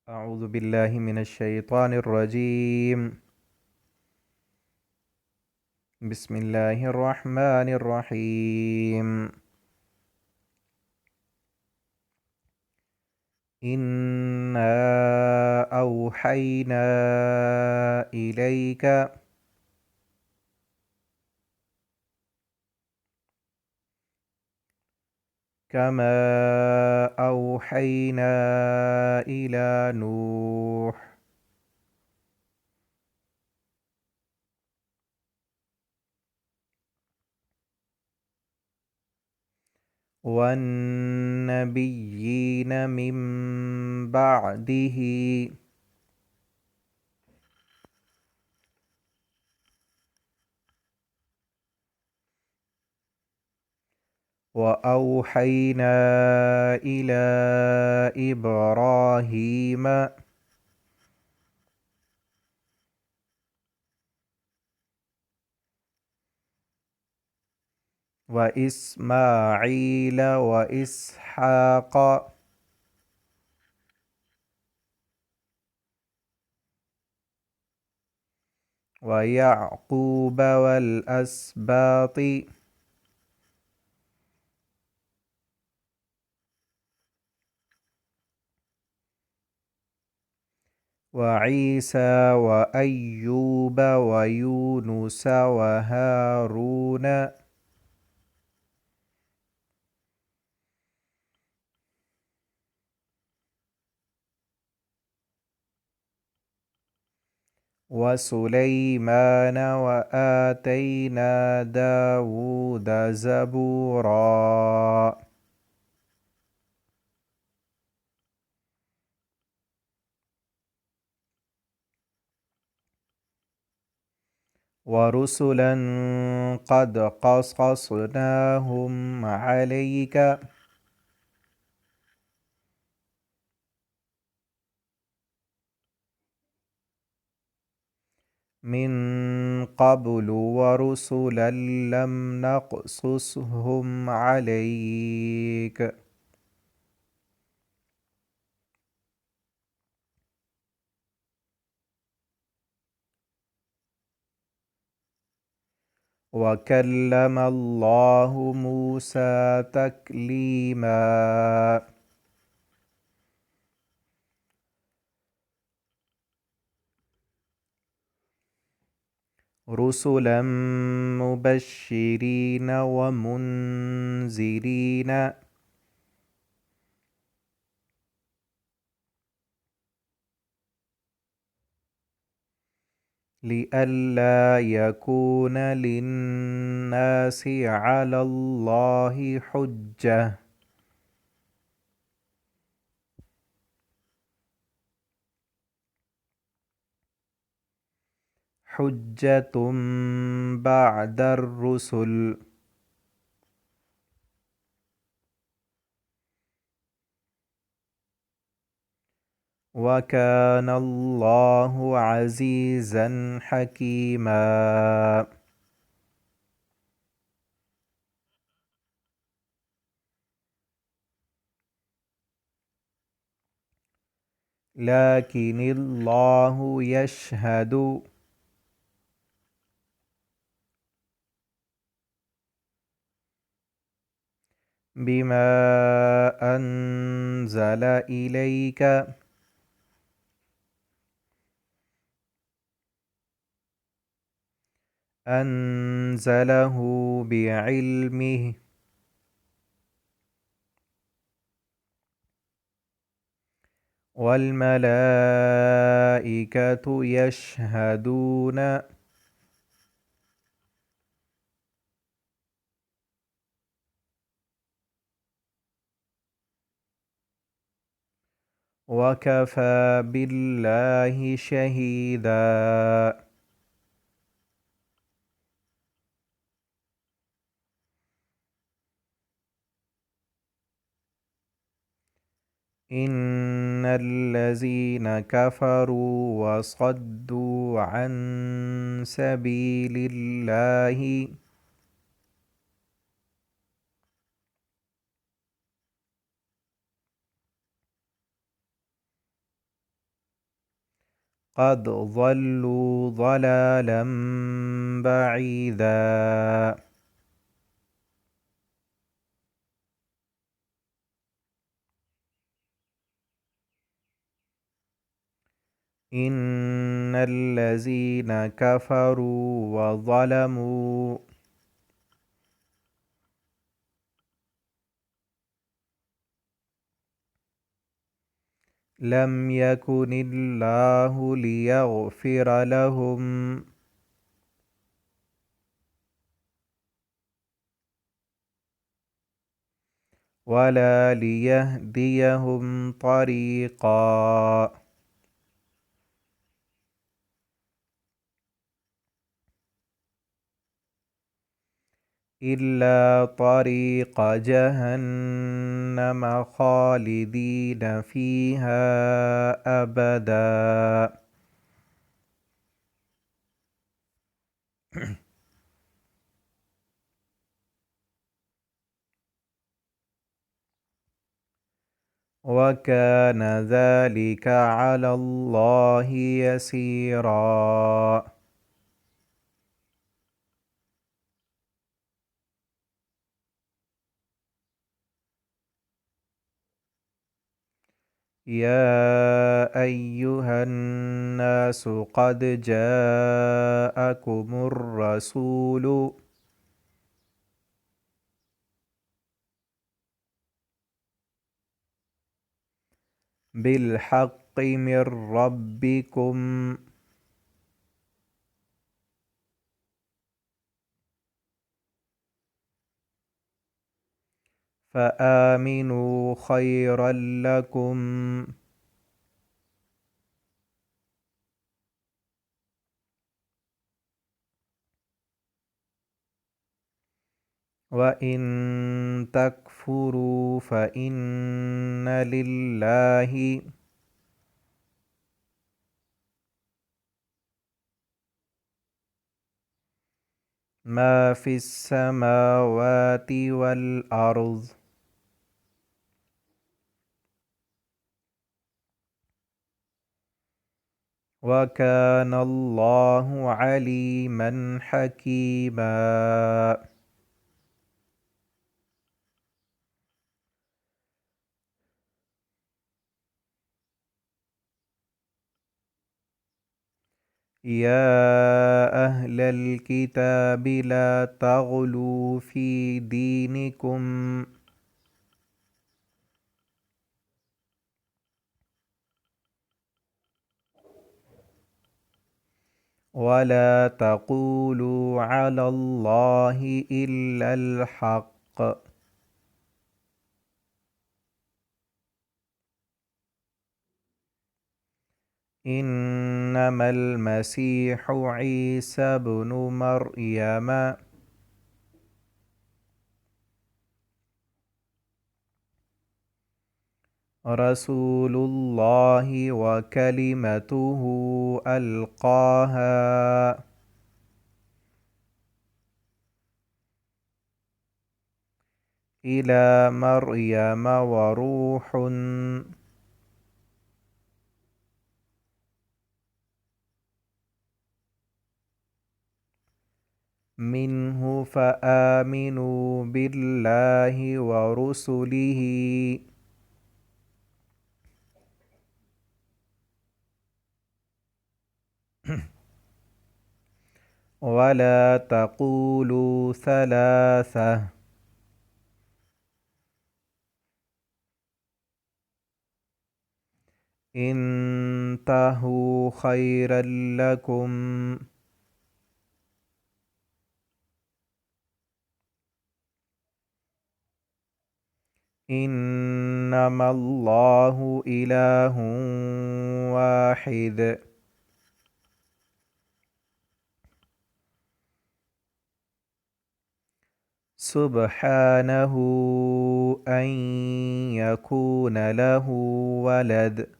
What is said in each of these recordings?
أعوذ بالله من الشيطان الرجيم. بسم الله الرحمن الرحيم. إنا أوحينا إليك كما أوحينا إلى نوح والنبيين من بعده وأوحينا إلى إبراهيم وإسماعيل وإسحاق ويعقوب والأسباط وعيسى وأيوب ويونس وهارون وسليمان وآتينا داود زبورا ورسلا قد قصصناهم عليك من قبل ورسلا لم نقصصهم عليك وكلم الله موسى تكليما رسلا مبشرين ومنذرين لئلا يكون للناس على الله حجة بعد الرسل وكان الله عزيزا حكيما لكن الله يشهد بما أنزل إليك أنزله بعلمه والملائكة يشهدون وكفى بالله شهيدا إن الذين كفروا وصدوا عن سبيل الله قد ضلوا ضلالا بعيدا. إن الذين كفروا وظلموا لم يكن الله ليغفر لهم ولا ليهديهم طريقا إلا طريق جهنم خالدين فيها أبدا. وكان ذلك على الله يسيرا. يا أيها الناس قد جاءكم الرسول بالحق من ربكم فآمنوا خيرا لكم. وإن تكفروا فإن لله ما في السماوات والأرض وكان الله عليما حكيما. يا أهل الكتاب لا تغلوا في دينكم ولا تقولوا على الله إلا الحق. إنما المسيح عيسى بن مريم رسول الله وكلمته ألقاها إلى مريم وروح منه فآمنوا بالله ورسله ولا تقولوا ثلاثة انتهوا خيرا لكم. إنما الله إله واحد سبحانه أن يكون له ولد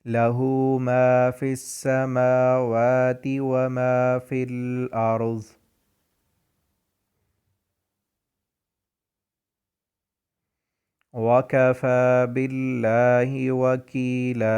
له ما في السماوات وما في الأرض वकफ़ा बिल्लाहि वकीला।